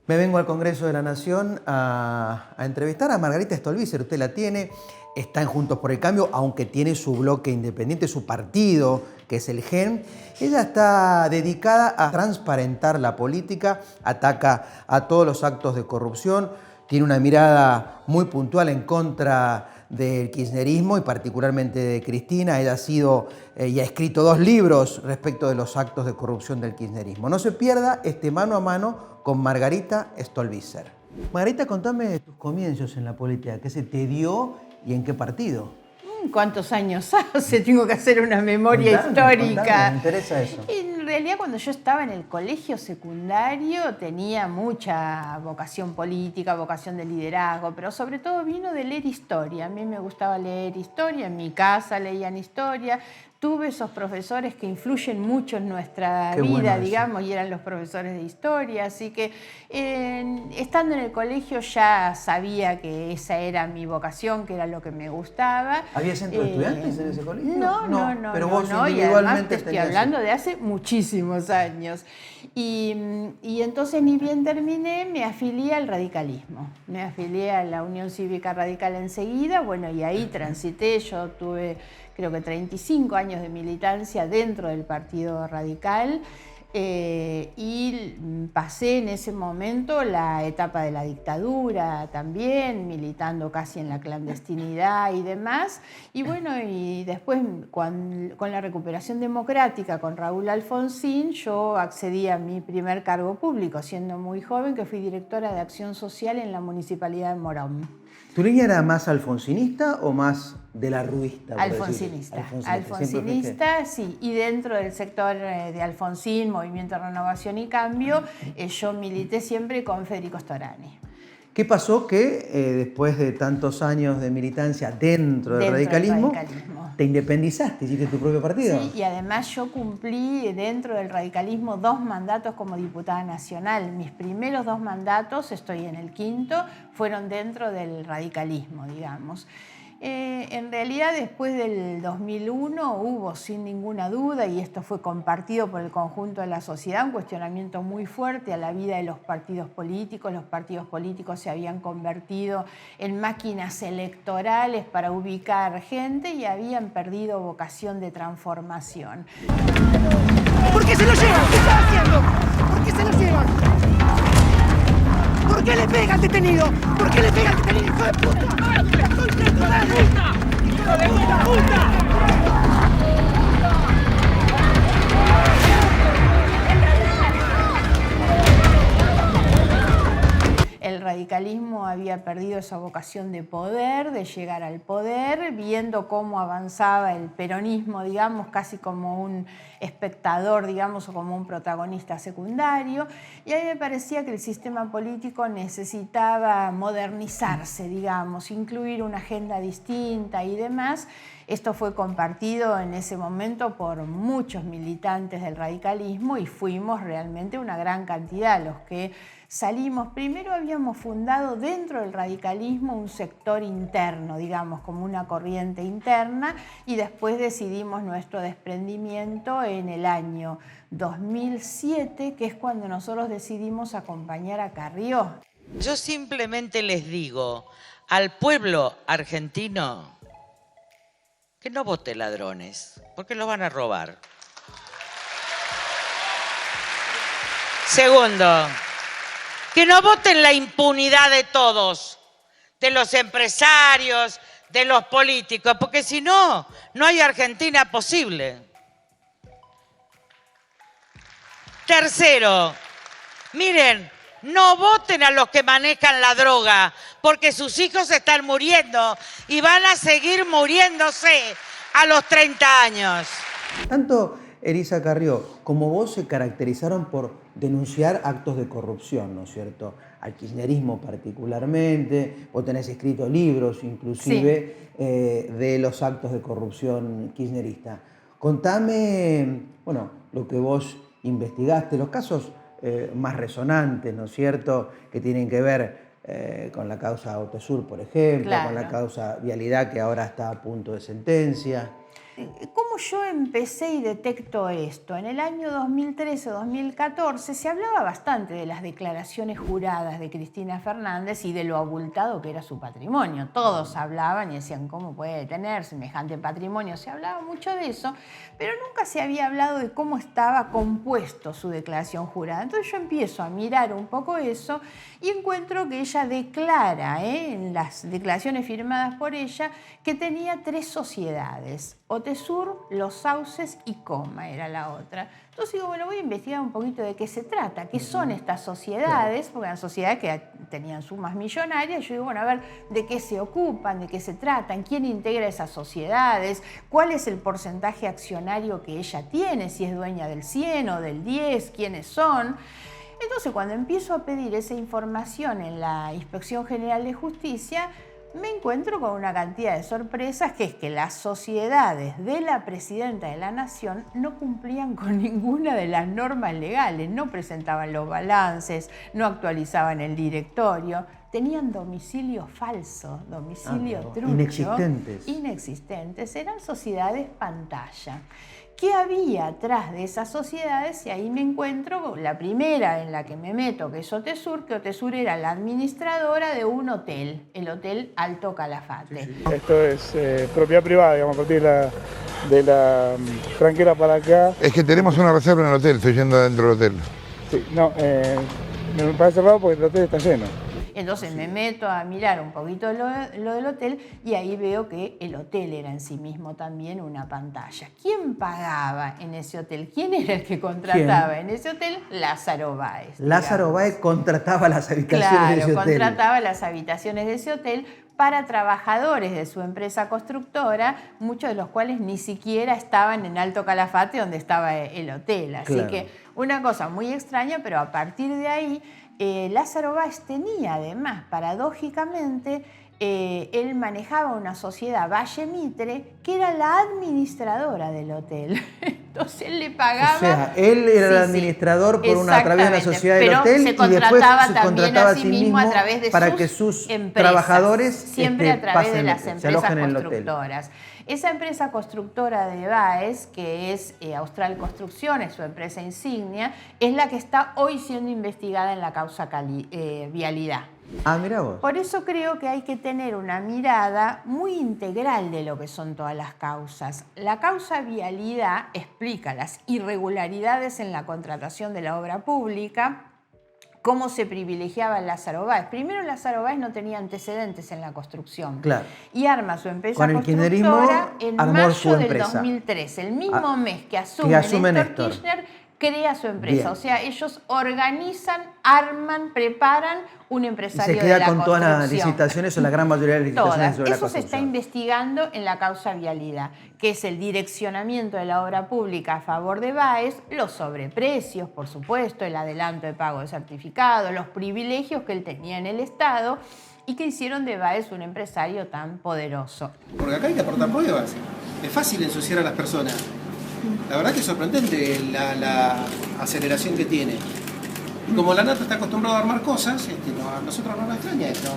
Me vengo al Congreso de la Nación a entrevistar a Margarita Stolbizer. Usted la tiene, está en Juntos por el Cambio, aunque tiene su bloque independiente, su partido, que es el GEN. Ella está dedicada a transparentar la política, ataca a todos los actos de corrupción, tiene una mirada muy puntual en contra del kirchnerismo y particularmente de Cristina. Ella ha sido y ha escrito 2 libros respecto de los actos de corrupción del kirchnerismo. No se pierda este mano a mano con Margarita Stolbizer. Margarita, contame tus comienzos en la política. ¿Qué se te dio y en qué partido? ¿Cuántos años hace? Tengo que hacer una memoria histórica. Me interesa eso. En realidad, cuando yo estaba en el colegio secundario tenía mucha vocación política, vocación de liderazgo, pero sobre todo vino de leer historia. A mí me gustaba leer historia, en mi casa leían historia. Tuve esos profesores que influyen mucho en nuestra vida, digamos, y eran los profesores de historia. Así que estando en el colegio ya sabía que esa era mi vocación, que era lo que me gustaba. ¿Había centro de estudiantes en ese colegio? No. Pero vos Y además te estoy hablando de hace muchísimos años. Y entonces ni bien terminé, me afilié al radicalismo. Me afilié a la Unión Cívica Radical enseguida, bueno, y ahí transité. Yo tuve, creo que 35 años de militancia dentro del Partido Radical y pasé en ese momento la etapa de la dictadura también, militando casi en la clandestinidad y demás. Y bueno, y después con la recuperación democrática con Raúl Alfonsín, yo accedí a mi primer cargo público, siendo muy joven, que fui directora de Acción Social en la Municipalidad de Morón. ¿Tu línea era más alfonsinista o más de la ruista? Alfonsinista, sí. Y dentro del sector de Alfonsín, Movimiento Renovación y Cambio, yo milité siempre con Federico Storani. ¿Qué pasó que después de tantos años de militancia dentro del radicalismo, te independizaste, hiciste tu propio partido? Sí, y además yo cumplí dentro del radicalismo 2 mandatos como diputada nacional. Mis primeros 2 mandatos, estoy en el 5º, fueron dentro del radicalismo, digamos. En realidad, después del 2001 hubo sin ninguna duda, y esto fue compartido por el conjunto de la sociedad, un cuestionamiento muy fuerte a la vida de los partidos políticos. Los partidos políticos se habían convertido en máquinas electorales para ubicar gente y habían perdido vocación de transformación. ¿Por qué se lo llevan? ¿Qué están haciendo? ¿Por qué se lo llevan? ¿Por qué le pega al detenido? ¿Por qué le pega al detenido, hijo de puta? ¡Hijo de puta! ¡Hijo de puta! El radicalismo había perdido esa vocación de poder, de llegar al poder, viendo cómo avanzaba el peronismo, digamos, casi como un espectador, digamos, o como un protagonista secundario. Y a mí me parecía que el sistema político necesitaba modernizarse, digamos, incluir una agenda distinta y demás. Esto fue compartido en ese momento por muchos militantes del radicalismo y fuimos realmente una gran cantidad los que salimos. Primero habíamos fundado dentro del radicalismo un sector interno, digamos, como una corriente interna, y después decidimos nuestro desprendimiento en el año 2007, que es cuando nosotros decidimos acompañar a Carrió. Yo simplemente les digo al pueblo argentino que no vote ladrones, porque los van a robar. Segundo, que no voten la impunidad de todos, de los empresarios, de los políticos, porque si no, no hay Argentina posible. Tercero, miren, no voten a los que manejan la droga, porque sus hijos están muriendo y van a seguir muriéndose a los 30 años. Tanto Elisa Carrió como vos se caracterizaron por denunciar actos de corrupción, ¿no es cierto? Al kirchnerismo particularmente. Vos tenés escrito libros, inclusive, sí, de los actos de corrupción kirchnerista. Contame, bueno, lo que vos investigaste, los casos más resonantes, ¿no es cierto?, que tienen que ver con la causa Autosur, por ejemplo, claro, con la causa Vialidad, que ahora está a punto de sentencia. ¿Cómo yo empecé y detecto esto? En el año 2013-2014 se hablaba bastante de las declaraciones juradas de Cristina Fernández y de lo abultado que era su patrimonio. Todos hablaban y decían, ¿cómo puede tener semejante patrimonio? Se hablaba mucho de eso, pero nunca se había hablado de cómo estaba compuesto su declaración jurada. Entonces yo empiezo a mirar un poco eso y encuentro que ella declara, en las declaraciones firmadas por ella, que tenía 3 sociedades. Otesur, Los Sauces y Coma era la otra. Entonces digo, bueno, voy a investigar un poquito de qué se trata, qué son estas sociedades, porque eran sociedades que tenían sumas millonarias. Yo digo, bueno, a ver, de qué se ocupan, de qué se tratan, quién integra esas sociedades, cuál es el porcentaje accionario que ella tiene, si es dueña del 100 o del 10, quiénes son. Entonces, cuando empiezo a pedir esa información en la Inspección General de Justicia, me encuentro con una cantidad de sorpresas, que es que las sociedades de la Presidenta de la Nación no cumplían con ninguna de las normas legales, no presentaban los balances, no actualizaban el directorio, tenían domicilio falso, domicilio trucho. Inexistentes, eran sociedades pantalla. ¿Qué había atrás de esas sociedades? Y ahí me encuentro la primera en la que me meto, que es Otesur, que Otesur era la administradora de un hotel, el Hotel Alto Calafate. Sí. Esto es propiedad privada, digamos, a partir de la tranquera para acá. Es que tenemos una reserva en el hotel, estoy yendo adentro del hotel. Sí, no, me parece raro porque el hotel está lleno. Entonces me meto a mirar un poquito lo del hotel y ahí veo que el hotel era en sí mismo también una pantalla. ¿Quién pagaba en ese hotel? ¿Quién era el que contrataba en ese hotel? Lázaro Báez. Lázaro Báez contrataba las habitaciones de ese hotel. Claro, contrataba las habitaciones de ese hotel para trabajadores de su empresa constructora, muchos de los cuales ni siquiera estaban en Alto Calafate, donde estaba el hotel. Así que una cosa muy extraña, pero a partir de ahí Lázaro Báez tenía además, paradójicamente, él manejaba una sociedad Valle Mitre que era la administradora del hotel. Entonces él le pagaba... O sea, él era el administrador a través de la sociedad del hotel se y después se contrataba a sí mismo a través de para que sus trabajadores siempre a través de las empresas constructoras. Hotel. Esa empresa constructora de Báez, que es Austral Construcciones, su empresa insignia, es la que está hoy siendo investigada en la causa Vialidad. Ah, mirá vos. Por eso creo que hay que tener una mirada muy integral de lo que son todas las causas. La causa Vialidad explica las irregularidades en la contratación de la obra pública, cómo se privilegiaba Lázaro Báez. Primero, Lázaro Báez no tenía antecedentes en la construcción. Claro. Y arma su empresa Con el constructora en mayo del empresa. 2003. El mismo mes que asume Néstor Kirchner, crea su empresa. Bien. O sea, ellos organizan, arman, preparan un empresario y se queda de la con construcción. todas las licitaciones o la gran mayoría de las licitaciones sobre la Eso se está investigando en la causa Vialidad, que es el direccionamiento de la obra pública a favor de Báez, los sobreprecios, por supuesto, el adelanto de pago de certificado, los privilegios que él tenía en el Estado y que hicieron de Báez un empresario tan poderoso. Porque acá hay que aportar pruebas. Es fácil ensuciar a las personas. La verdad que es sorprendente la aceleración que tiene. Y como la Nata está acostumbrada a armar cosas, a nosotros no nos extraña esto.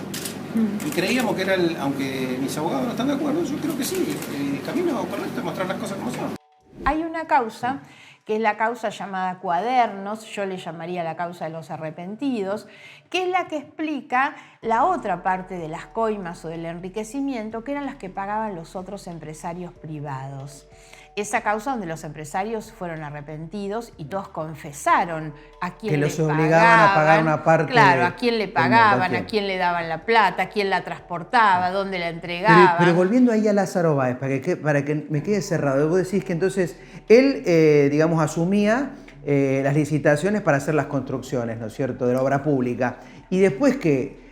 Y creíamos que era, aunque mis abogados no están de acuerdo, yo creo que sí, el camino correcto es mostrar las cosas como son. Hay una causa, que es la causa llamada Cuadernos, yo le llamaría la causa de los arrepentidos, que es la que explica la otra parte de las coimas o del enriquecimiento, que eran las que pagaban los otros empresarios privados. Esa causa donde los empresarios fueron arrepentidos y todos confesaron a quién le pagaban. Que los obligaban a pagar una parte. Claro, a quién le pagaban, a quién le daban la plata, a quién la transportaba, dónde la entregaban. Pero volviendo ahí a Lázaro Báez, para que me quede cerrado, vos decís que entonces él, digamos, asumía las licitaciones para hacer las construcciones, ¿no es cierto?, de la obra pública. Y después que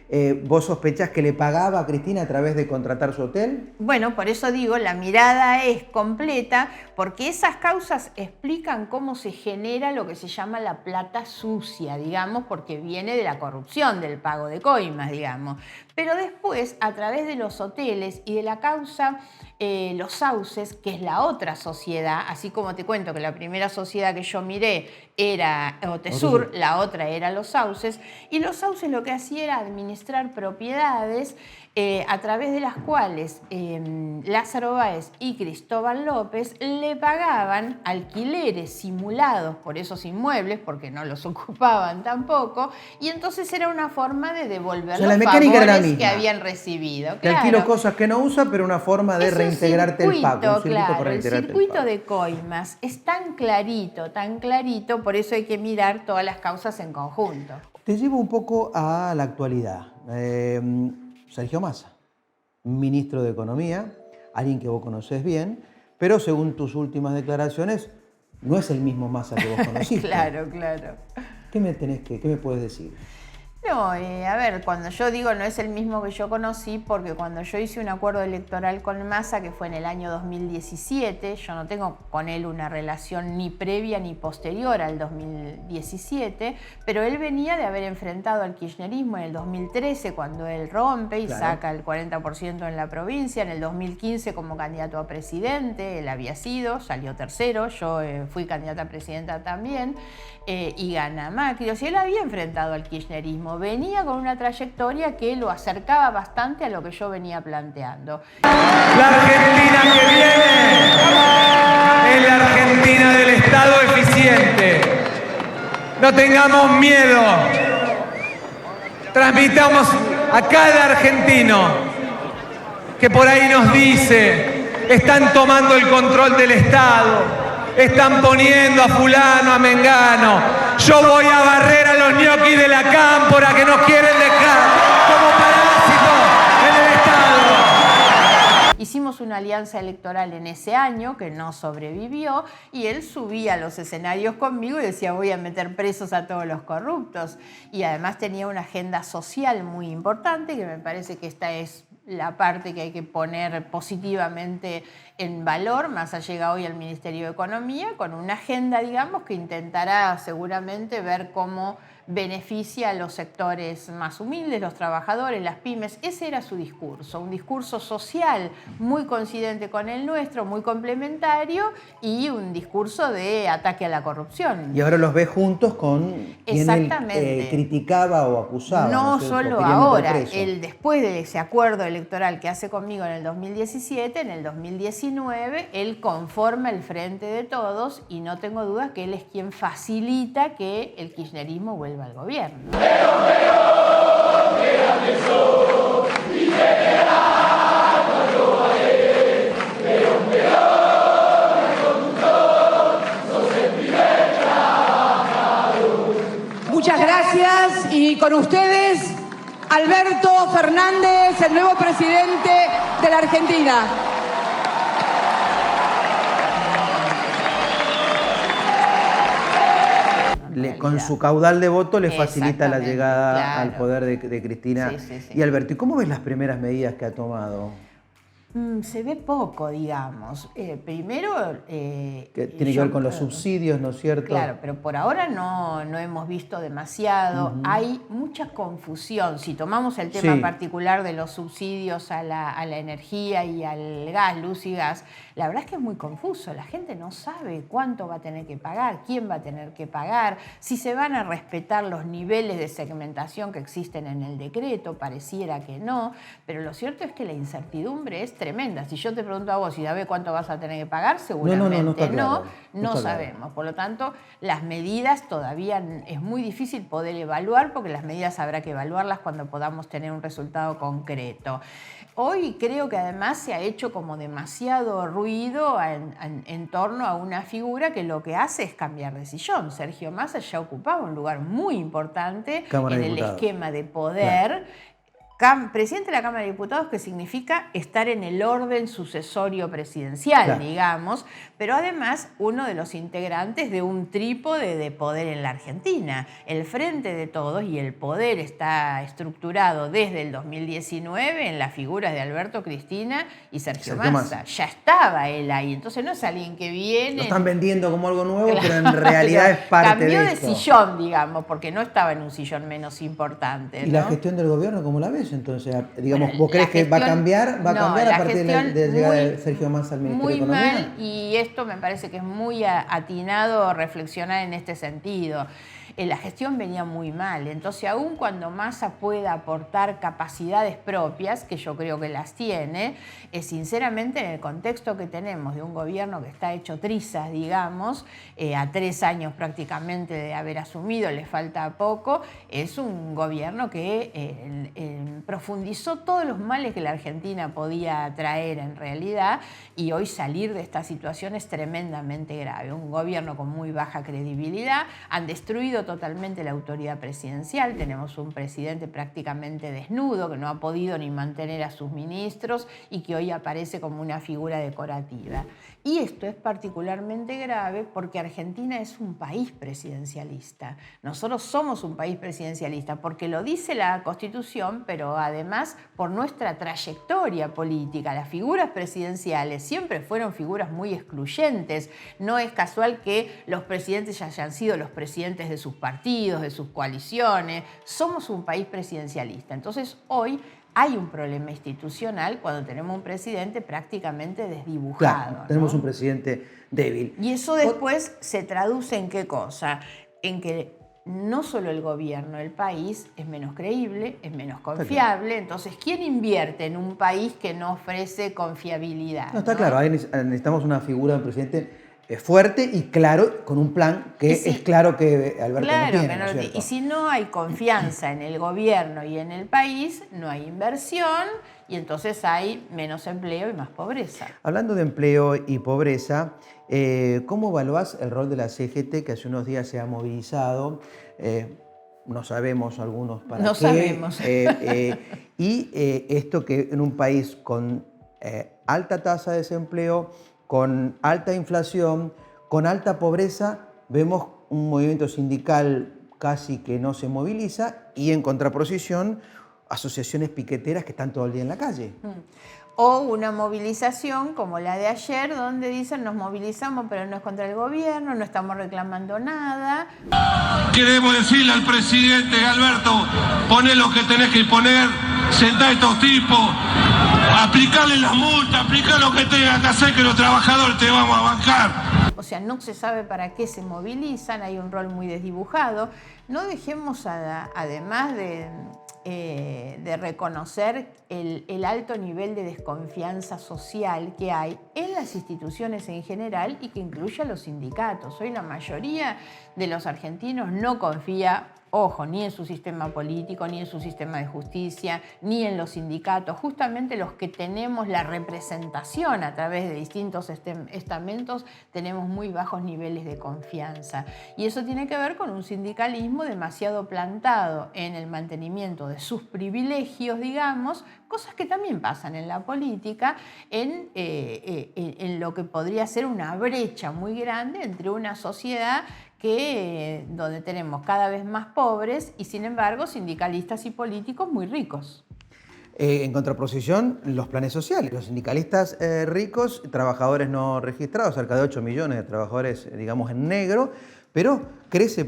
¿vos sospechás que le pagaba a Cristina a través de contratar su hotel? Bueno, por eso digo, la mirada es completa, porque esas causas explican cómo se genera lo que se llama la plata sucia, digamos, porque viene de la corrupción, del pago de coimas, digamos. Pero después, a través de los hoteles y de la causa Los Sauces, que es la otra sociedad, así como te cuento que la primera sociedad que yo miré era Otesur, la otra era Los Sauces, y Los Sauces lo que hacía era administrar propiedades a través de las cuales Lázaro Báez y Cristóbal López le pagaban alquileres simulados por esos inmuebles, porque no los ocupaban tampoco, y entonces era una forma de devolver los favores que habían recibido. Te alquilo cosas que no usa, pero una forma de reintegrarte el pago. El circuito de coimas es tan clarito, por eso hay que mirar todas las causas en conjunto. Te llevo un poco a la actualidad. Sergio Massa, ministro de Economía, alguien que vos conocés bien, pero según tus últimas declaraciones, no es el mismo Massa que vos conociste. Claro. ¿Qué me puedes decir? No, a ver, cuando yo digo no es el mismo que yo conocí, porque cuando yo hice un acuerdo electoral con Massa, que fue en el año 2017, yo no tengo con él una relación ni previa ni posterior al 2017, pero él venía de haber enfrentado al kirchnerismo en el 2013, cuando él rompe y saca el 40% en la provincia, en el 2015 como candidato a presidente, él había sido, salió tercero, yo fui candidata a presidenta también, y gana Macri. O sea, él había enfrentado al kirchnerismo, venía con una trayectoria que lo acercaba bastante a lo que yo venía planteando. La Argentina que viene es la Argentina del Estado eficiente. No tengamos miedo. Transmitamos a cada argentino que por ahí nos dice, están tomando el control del Estado. Están poniendo a fulano, a mengano. Yo voy a barrer a los ñoquis de la cámpora que nos quieren dejar como parásitos en el Estado. Hicimos una alianza electoral en ese año que no sobrevivió y él subía a los escenarios conmigo y decía voy a meter presos a todos los corruptos. Y además tenía una agenda social muy importante, que me parece que esta es la parte que hay que poner positivamente en valor. Massa llega hoy al Ministerio de Economía con una agenda, digamos, que intentará seguramente ver cómo beneficia a los sectores más humildes, los trabajadores, las pymes. Ese era su discurso, un discurso social muy coincidente con el nuestro, muy complementario, y un discurso de ataque a la corrupción. Y ahora los ves juntos con quien él criticaba o acusaba. No solo ahora, él después de ese acuerdo electoral que hace conmigo en el 2017, en el 2019, él conforma el Frente de Todos y no tengo dudas que él es quien facilita que el kirchnerismo vuelva al gobierno. Muchas gracias y con ustedes Alberto Fernández, el nuevo presidente de la Argentina. Con su caudal de voto le facilita la llegada al poder de Cristina y Alberto. ¿Y cómo ves las primeras medidas que ha tomado? Se ve poco, digamos. Primero... que tiene que ver con los subsidios, ¿no es cierto? Claro, pero por ahora no hemos visto demasiado. Hay mucha confusión. Si tomamos el tema particular de los subsidios a la energía y al gas, luz y gas, la verdad es que es muy confuso. La gente no sabe cuánto va a tener que pagar, quién va a tener que pagar, si se van a respetar los niveles de segmentación que existen en el decreto. Pareciera que no, pero lo cierto es que la incertidumbre es tremenda. Si yo te pregunto a vos, ¿y sabés cuánto vas a tener que pagar? Seguramente no sabemos. Por lo tanto, las medidas todavía es muy difícil poder evaluar, porque las medidas habrá que evaluarlas cuando podamos tener un resultado concreto. Hoy creo que además se ha hecho como demasiado ruido en torno a una figura que lo que hace es cambiar de sillón. Sergio Massa ya ocupaba un lugar muy importante en el esquema de poder. Claro. Presidente de la Cámara de Diputados, que significa estar en el orden sucesorio presidencial, digamos, pero además uno de los integrantes de un trípode de poder en la Argentina. El Frente de Todos y el poder está estructurado desde el 2019 en las figuras de Alberto, Cristina y Sergio Massa. Ya estaba él ahí, entonces no es alguien que viene... Lo están vendiendo como algo nuevo, pero en realidad es parte de esto. Cambió de sillón, digamos, porque no estaba en un sillón menos importante, ¿no? ¿Y la gestión del gobierno cómo la ves? eso entonces? Digamos, Bueno, ¿vos crees que va a gestión- cambiar? ¿Va a no, cambiar la a partir de la gestión llegada muy- de Sergio Massa al Ministerio Muy de Economía? mal, y esto me parece que es muy atinado reflexionar en este sentido. La gestión venía muy mal, entonces aún cuando Massa pueda aportar capacidades propias, que yo creo que las tiene, sinceramente en el contexto que tenemos de un gobierno que está hecho trizas, digamos, a 3 años prácticamente de haber asumido, le falta poco, es un gobierno que profundizó todos los males que la Argentina podía traer en realidad, y hoy salir de esta situación es tremendamente grave. Un gobierno con muy baja credibilidad, han destruido totalmente la autoridad presidencial, tenemos un presidente prácticamente desnudo que no ha podido ni mantener a sus ministros y que hoy aparece como una figura decorativa. Y esto es particularmente grave porque Argentina es un país presidencialista. Nosotros somos un país presidencialista porque lo dice la Constitución, pero además por nuestra trayectoria política. Las figuras presidenciales siempre fueron figuras muy excluyentes. No es casual que los presidentes ya hayan sido los presidentes de sus partidos, de sus coaliciones. Somos un país presidencialista. Entonces hoy hay un problema institucional cuando tenemos un presidente prácticamente desdibujado. Claro, tenemos ¿no? un presidente débil. Y eso después se traduce en qué cosa? En que no solo el gobierno, el país es menos creíble, es menos confiable. Entonces, ¿quién invierte en un país que no ofrece confiabilidad? No, está claro, ahí necesitamos una figura de un presidente fuerte y claro, con un plan que es claro que Alberto no tiene, ¿no es cierto? Y si no hay confianza en el gobierno y en el país, no hay inversión y entonces hay menos empleo y más pobreza. Hablando de empleo y pobreza, ¿cómo evaluás el rol de la CGT que hace unos días se ha movilizado? No sabemos algunos para no qué. Sabemos. Y esto que en un país con alta tasa de desempleo, con alta inflación, con alta pobreza, vemos un movimiento sindical casi que no se moviliza y en contraposición asociaciones piqueteras que están todo el día en la calle. O una movilización como la de ayer, donde dicen nos movilizamos pero no es contra el gobierno, no estamos reclamando nada. Queremos decirle al presidente Alberto, poné lo que tenés que poner, sentá a estos tipos, aplicarle las multas, aplicar lo que tengas que hacer, que los trabajadores te vamos a bancar. O sea, no se sabe para qué se movilizan, hay un rol muy desdibujado. No dejemos, además de reconocer el alto nivel de desconfianza social que hay en las instituciones en general y que incluye a los sindicatos. Hoy la mayoría de los argentinos no confía, ojo, ni en su sistema político, ni en su sistema de justicia, ni en los sindicatos. Justamente los que tenemos la representación a través de distintos estamentos tenemos muy bajos niveles de confianza. Y eso tiene que ver con un sindicalismo demasiado plantado en el mantenimiento de sus privilegios, digamos, cosas que también pasan en la política, en lo que podría ser una brecha muy grande entre una sociedad donde tenemos cada vez más pobres y sin embargo sindicalistas y políticos muy ricos. En contraposición, los planes sociales, los sindicalistas ricos, trabajadores no registrados, cerca de 8 millones de trabajadores, digamos, en negro, pero crece,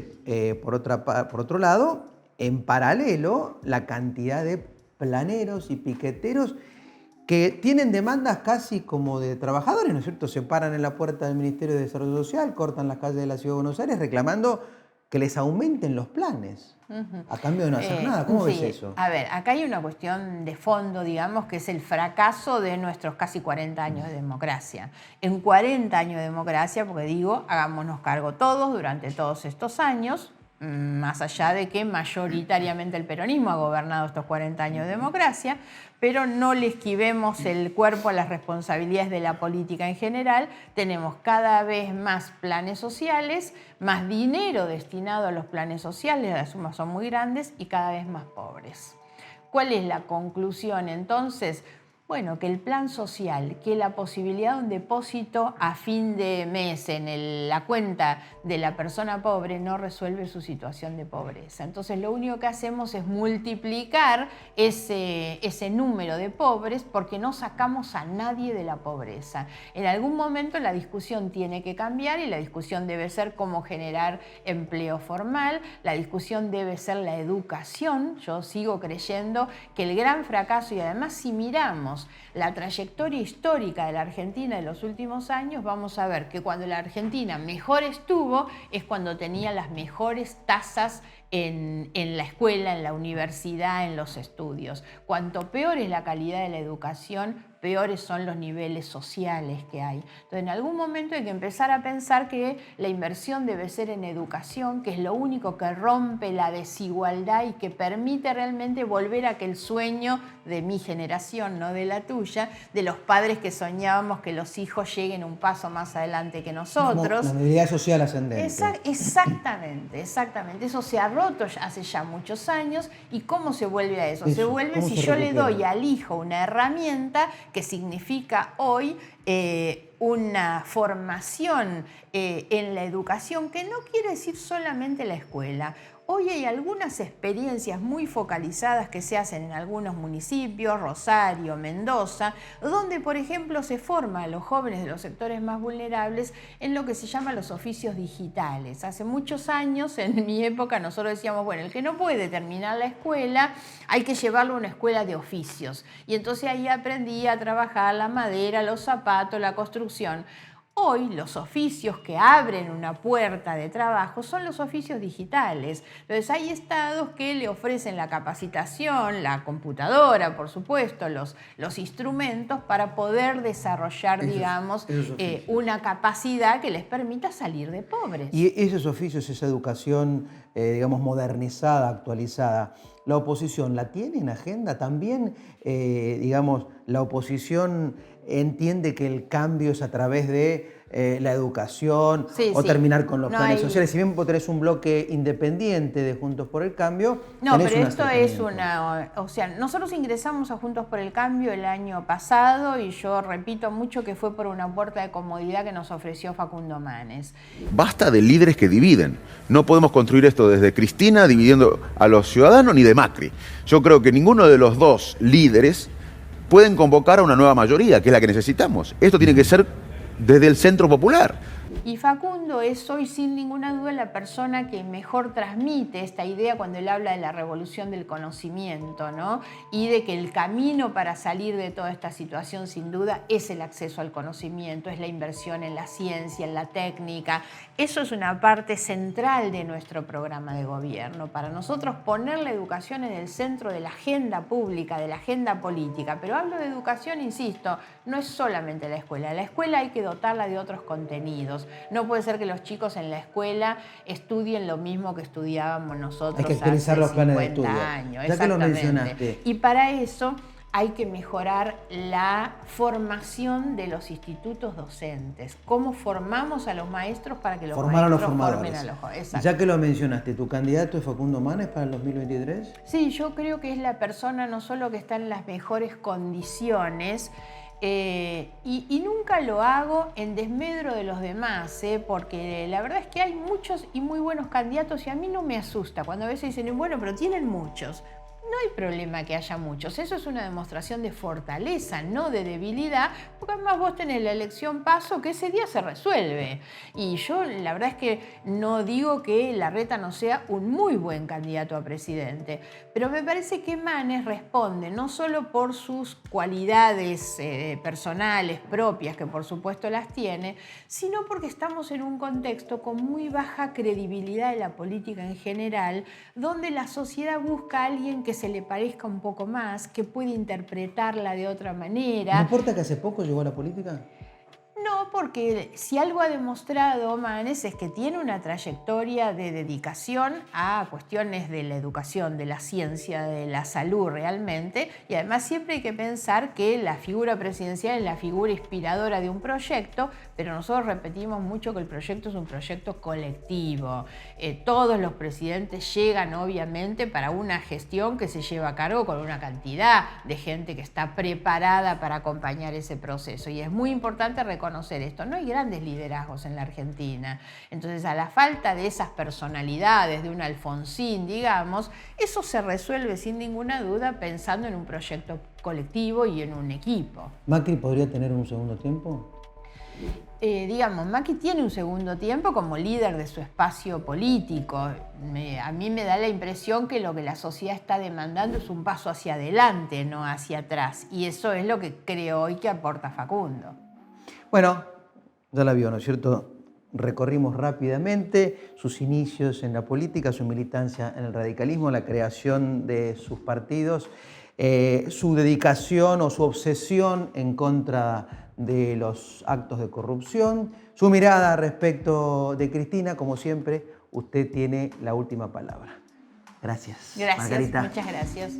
por otro lado, en paralelo, la cantidad de planeros y piqueteros que tienen demandas casi como de trabajadores, ¿no es cierto? Se paran en la puerta del Ministerio de Desarrollo Social, cortan las calles de la Ciudad de Buenos Aires reclamando que les aumenten los planes, a cambio de no hacer nada. ¿Cómo ves eso? A ver, acá hay una cuestión de fondo, digamos, que es el fracaso de nuestros casi 40 años de democracia. En 40 años de democracia, porque digo, hagámonos cargo todos durante todos estos años, más allá de que mayoritariamente el peronismo ha gobernado estos 40 años de democracia, pero no le esquivemos el cuerpo a las responsabilidades de la política en general. Tenemos cada vez más planes sociales, más dinero destinado a los planes sociales, las sumas son muy grandes y cada vez más pobres. ¿Cuál es la conclusión entonces? Bueno, que el plan social, que la posibilidad de un depósito a fin de mes en la cuenta de la persona pobre no resuelve su situación de pobreza. Entonces lo único que hacemos es multiplicar ese número de pobres porque no sacamos a nadie de la pobreza. En algún momento la discusión tiene que cambiar y la discusión debe ser cómo generar empleo formal, la discusión debe ser la educación. Yo sigo creyendo que el gran fracaso, y además si miramos la trayectoria histórica de la Argentina en los últimos años, vamos a ver que cuando la Argentina mejor estuvo es cuando tenía las mejores tasas en la escuela, en la universidad, en los estudios. Cuanto peor es la calidad de la educación, peores son los niveles sociales que hay. Entonces, en algún momento hay que empezar a pensar que la inversión debe ser en educación, que es lo único que rompe la desigualdad y que permite realmente volver a aquel sueño de mi generación, no de la tuya, de los padres que soñábamos que los hijos lleguen un paso más adelante que nosotros. La movilidad social ascendente. Exactamente. Eso se ha roto hace ya muchos años. ¿Y cómo se vuelve a eso? Se vuelve si yo le doy al hijo una herramienta que significa hoy una formación en la educación, que no quiere decir solamente la escuela. Hoy hay algunas experiencias muy focalizadas que se hacen en algunos municipios, Rosario, Mendoza, donde, por ejemplo, se forma a los jóvenes de los sectores más vulnerables en lo que se llama los oficios digitales. Hace muchos años, en mi época, nosotros decíamos, bueno, el que no puede terminar la escuela, hay que llevarlo a una escuela de oficios. Y entonces ahí aprendí a trabajar la madera, los zapatos, la construcción. Hoy los oficios que abren una puerta de trabajo son los oficios digitales. Entonces hay estados que le ofrecen la capacitación, la computadora, por supuesto, los instrumentos para poder desarrollar, digamos, una capacidad que les permita salir de pobres. Y esos oficios, esa educación, digamos, modernizada, actualizada, ¿la oposición la tiene en agenda? También, digamos, la oposición entiende que el cambio es a través de la educación terminar con los planes sociales. Si bien vos tenés un bloque independiente de Juntos por el Cambio, no, pero esto es o sea, nosotros ingresamos a Juntos por el Cambio el año pasado y yo repito mucho que fue por una puerta de comodidad que nos ofreció Facundo Manes. Basta de líderes que dividen. No podemos construir esto desde Cristina dividiendo a los ciudadanos ni de Macri. Yo creo que ninguno de los dos líderes pueden convocar a una nueva mayoría, que es la que necesitamos. Esto tiene que ser desde el centro popular. Y Facundo es hoy sin ninguna duda la persona que mejor transmite esta idea cuando él habla de la revolución del conocimiento, ¿no? Y de que el camino para salir de toda esta situación sin duda es el acceso al conocimiento, es la inversión en la ciencia, en la técnica. Eso es una parte central de nuestro programa de gobierno. Para nosotros poner la educación en el centro de la agenda pública, de la agenda política. Pero hablo de educación, insisto, no es solamente la escuela. La escuela hay que dotarla de otros contenidos. No puede ser que los chicos en la escuela estudien lo mismo que estudiábamos nosotros hace 50 años. Ya que lo mencionaste. Y para eso hay que mejorar la formación de los institutos docentes. ¿Cómo formamos a los maestros para que los maestros formen a los jóvenes? Ya que lo mencionaste, ¿tu candidato es Facundo Manes para el 2023? Sí, yo creo que es la persona no solo que está en las mejores condiciones, y nunca lo hago en desmedro de los demás, porque la verdad es que hay muchos y muy buenos candidatos y a mí no me asusta cuando a veces dicen, bueno, pero tienen muchos. No hay problema que haya muchos, eso es una demostración de fortaleza, no de debilidad, porque además vos tenés la elección paso que ese día se resuelve. Y yo la verdad es que no digo que Larreta no sea un muy buen candidato a presidente, pero me parece que Manes responde no solo por sus cualidades personales propias, que por supuesto las tiene, sino porque estamos en un contexto con muy baja credibilidad de la política en general, donde la sociedad busca a alguien que se le parezca un poco más, que puede interpretarla de otra manera. ¿No importa que hace poco llegó a la política? No, porque si algo ha demostrado Manes es que tiene una trayectoria de dedicación a cuestiones de la educación, de la ciencia, de la salud realmente, y además siempre hay que pensar que la figura presidencial es la figura inspiradora de un proyecto, pero nosotros repetimos mucho que el proyecto es un proyecto colectivo. Todos los presidentes llegan obviamente para una gestión que se lleva a cargo con una cantidad de gente que está preparada para acompañar ese proceso, y es muy importante reconocer esto. No hay grandes liderazgos en la Argentina. Entonces, a la falta de esas personalidades, de un Alfonsín, digamos, eso se resuelve sin ninguna duda pensando en un proyecto colectivo y en un equipo. ¿Macri podría tener un segundo tiempo? Macri tiene un segundo tiempo como líder de su espacio político. A mí me da la impresión que lo que la sociedad está demandando es un paso hacia adelante, no hacia atrás. Y eso es lo que creo hoy que aporta Facundo. Bueno, ya la vio, ¿no es cierto? Recorrimos rápidamente sus inicios en la política, su militancia en el radicalismo, la creación de sus partidos, su dedicación o su obsesión en contra de los actos de corrupción, su mirada respecto de Cristina. Como siempre, usted tiene la última palabra. Gracias, Gracias, Margarita. muchas gracias.